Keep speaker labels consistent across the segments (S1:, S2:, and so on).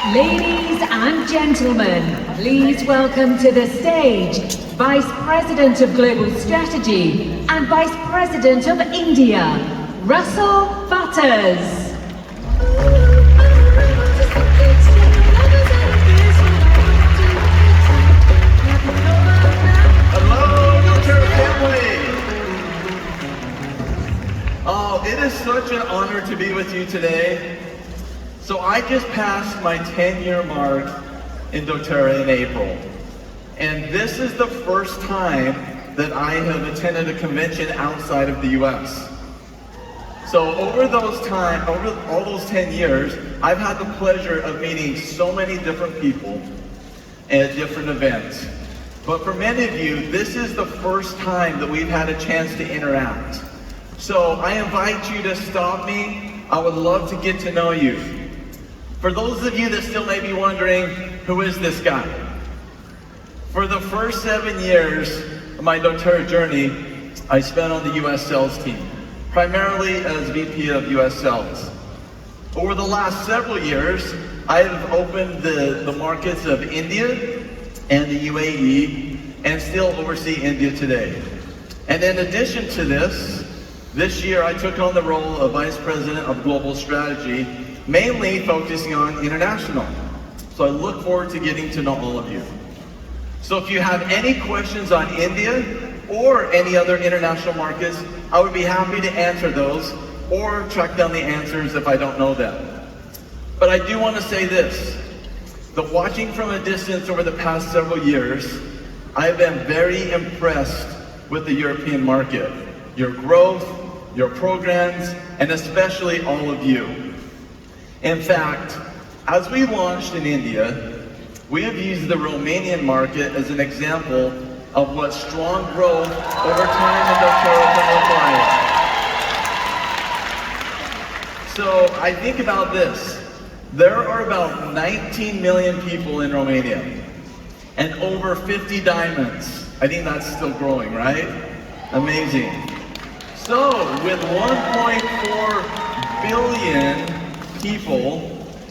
S1: Ladies and gentlemen, please welcome to the stage Vice President of Global Strategy and Vice President of India, Rъсел Бътарс.
S2: Hello, doTERRA family. Oh, it is such an honor to be with you today. So I just passed my 10-year mark in doTERRA in April. And this is the first time that I have attended a convention outside of the US. So over all those 10 years, I've had the pleasure of meeting so many different people at different events. But for many of you, this is the first time that we've had a chance to interact. So I invite you to stop me. I would love to get to know you. For those of you that still may be wondering, who is this guy? For the first 7 years of my doTERRA journey, I spent on the US sales team, primarily as VP of US sales. Over the last several years, I have opened the markets of India and the UAE, and still oversee India today. And in addition to this year I took on the role of Vice President of Global Strategy, mainly focusing on international. So I look forward to getting to know all of you. So if you have any questions on India or any other international markets, I would be happy to answer those or track down the answers if I don't know them. But I do want to say this, that watching from a distance over the past several years, I've been very impressed with the European market, your growth, your programs, and especially all of you. In fact, as we launched in India, we have used the Romanian market as an example of what strong growth over time in doTERRA can look like. So I think about this. There are about 19 million people in Romania and over 50 diamonds. I think that's still growing, right? Amazing. So with 1.4 billion people,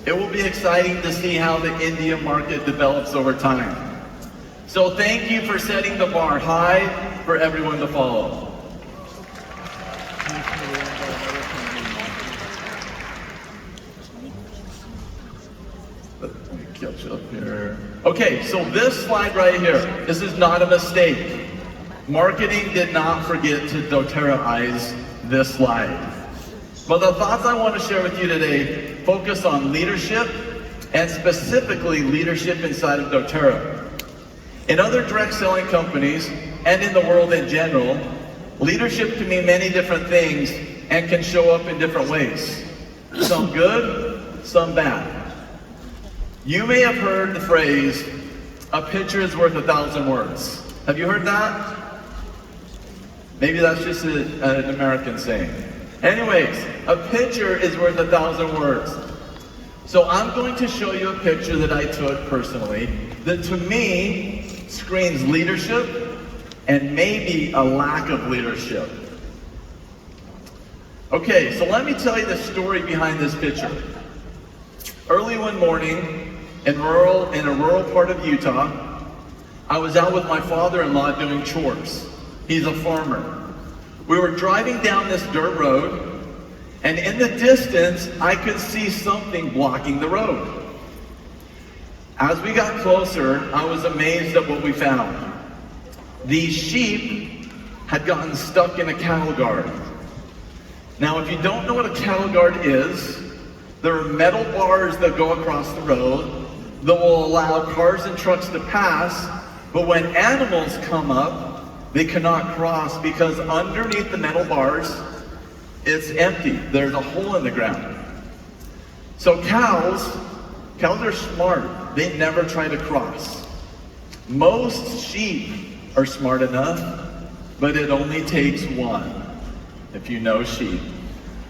S2: it will be exciting to see how the India market develops over time. So thank you for setting the bar high for everyone to follow. Let me catch up here. Okay, so this slide right here, this is not a mistake. Marketing did not forget to doTERRAize this slide. But the thoughts I want to share with you today focus on leadership, and specifically leadership inside of doTERRA. In other direct selling companies, and in the world in general, leadership can mean many different things and can show up in different ways. Some good, some bad. You may have heard the phrase, a picture is worth 1,000 words. Have you heard that? Maybe that's just an American saying. Anyways, a picture is worth 1,000 words. So I'm going to show you a picture that I took personally that to me screams leadership and maybe a lack of leadership. Okay, so let me tell you the story behind this picture. Early one morning in a rural part of Utah, I was out with my father-in-law doing chores. He's a farmer. We were driving down this dirt road, and in the distance, I could see something blocking the road. As we got closer, I was amazed at what we found. These sheep had gotten stuck in a cattle guard. Now, if you don't know what a cattle guard is, there are metal bars that go across the road that will allow cars and trucks to pass, but when animals come up, they cannot cross because underneath the metal bars, it's empty. There's a hole in the ground. So cows are smart. They never try to cross. Most sheep are smart enough, but it only takes one, if you know sheep.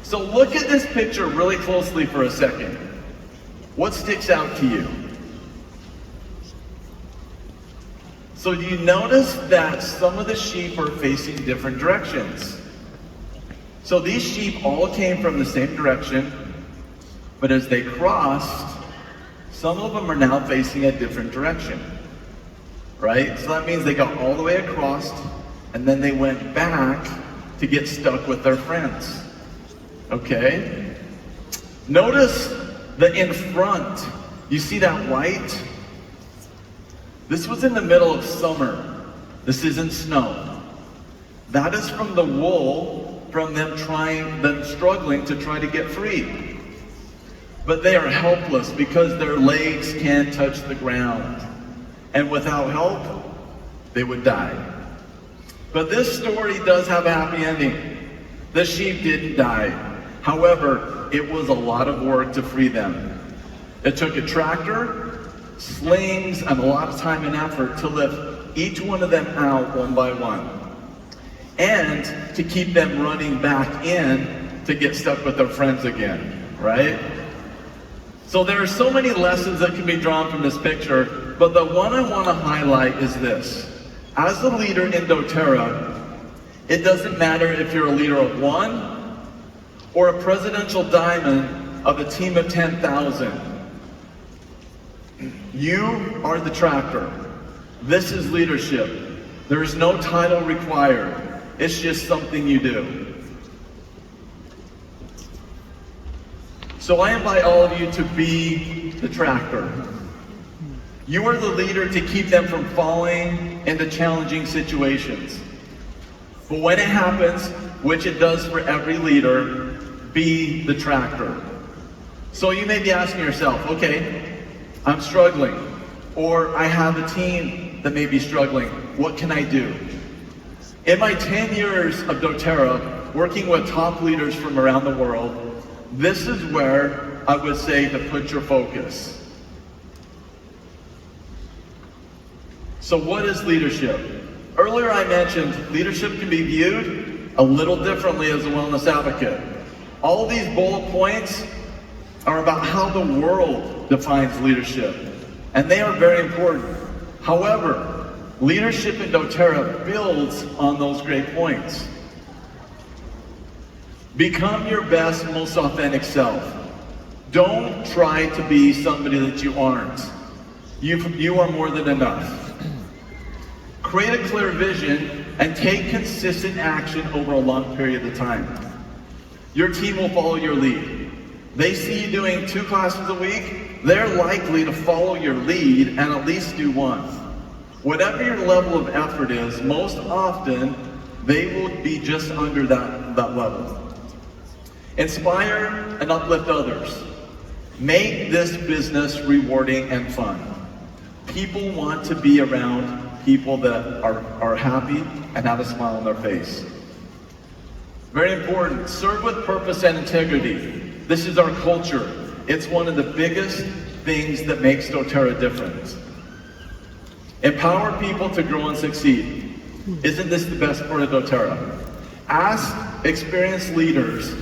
S2: So look at this picture really closely for a second. What sticks out to you? So do you notice that some of the sheep are facing different directions? So these sheep all came from the same direction, but as they crossed, Some of them are now facing a different direction, right? So that means they got all the way across and then they went back to get stuck with their friends, okay? Notice the in front. You see that white? This was in the middle of summer. This isn't snow. That is from the wool from them struggling to try to get free. But they are helpless because their legs can't touch the ground. And without help, they would die. But this story does have a happy ending. The sheep didn't die. However, it was a lot of work to free them. It took a tractor, slings, and a lot of time and effort to lift each one of them out one by one. And to keep them running back in to get stuck with their friends again, right? So there are so many lessons that can be drawn from this picture, but the one I want to highlight is this. As a leader in doTERRA, it doesn't matter if you're a leader of one or a presidential diamond of a team of 10,000. You are the tractor. This is leadership. There is no title required. It's just something you do. So I invite all of you to be the tractor. You are the leader to keep them from falling into challenging situations. But when it happens, which it does for every leader, be the tractor. So you may be asking yourself, okay, I'm struggling, or I have a team that may be struggling. What can I do? In my 10 years of doTERRA, working with top leaders from around the world, this is where I would say to put your focus. So what is leadership? Earlier I mentioned leadership can be viewed a little differently as a wellness advocate. All of these bullet points are about how the world defines leadership, and they are very important. However, leadership in doTERRA builds on those great points. Become your best, most authentic self. Don't try to be somebody that you aren't. You are more than enough. Create a clear vision and take consistent action over a long period of time. Your team will follow your lead. They see you doing 2 classes a week, they're likely to follow your lead and at least do 1. Whatever your level of effort is, most often they will be just under that level. Inspire and uplift others. Make this business rewarding and fun. People want to be around people that are happy and have a smile on their face. Very important, serve with purpose and integrity. This is our culture. It's one of the biggest things that makes doTERRA different. Empower people to grow and succeed. Isn't this the best part of doTERRA? Ask experienced leaders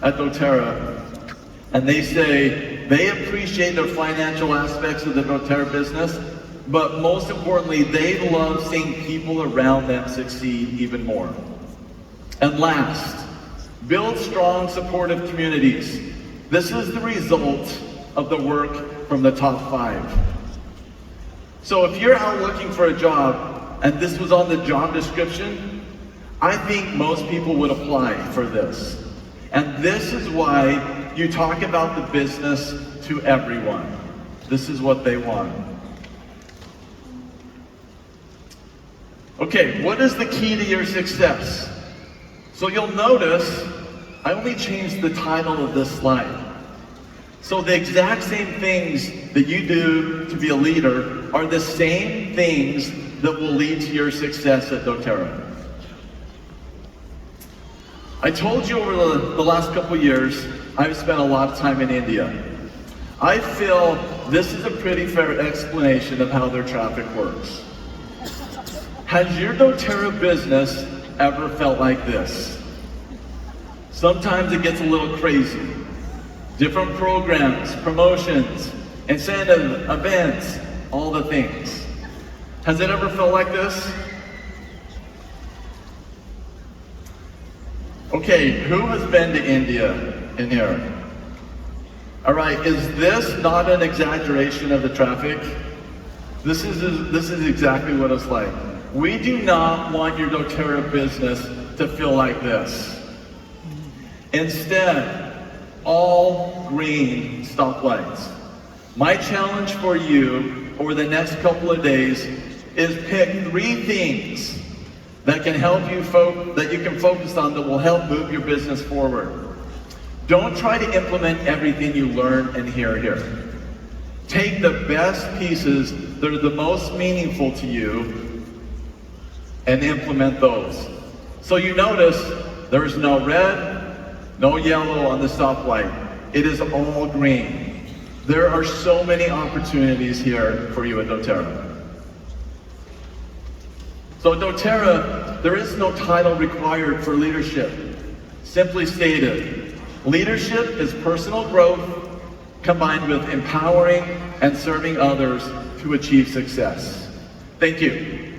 S2: at doTERRA, and they say they appreciate the financial aspects of the doTERRA business, but most importantly, they love seeing people around them succeed even more. And last, build strong, supportive communities. This is the result of the work from the top 5. So if you're out looking for a job, and this was on the job description, I think most people would apply for this. And this is why you talk about the business to everyone. This is what they want. Okay, what is the key to your success? So you'll notice I only changed the title of this slide. So the exact same things that you do to be a leader are the same things that will lead to your success at doTERRA. I told you over the last couple years, I've spent a lot of time in India. I feel this is a pretty fair explanation of how their traffic works. Has your doTERRA business ever felt like this? Sometimes it gets a little crazy. Different programs, promotions, incentive, events, all the things. Has it ever felt like this? Okay, who has been to India in here? All right, is this not an exaggeration of the traffic? This is exactly what it's like. We do not want your doTERRA business to feel like this. Instead, all green stoplights. My challenge for you over the next couple of days is pick 3 things that can help you that you can focus on that will help move your business forward. Don't try to implement everything you learn and hear here. Take the best pieces that are the most meaningful to you and implement those. So you notice there's no red, no yellow on the stoplight. It is all green. There are so many opportunities here for you at doTERRA. So doTERRA, there is no title required for leadership. Simply stated, leadership is personal growth combined with empowering and serving others to achieve success. Thank you.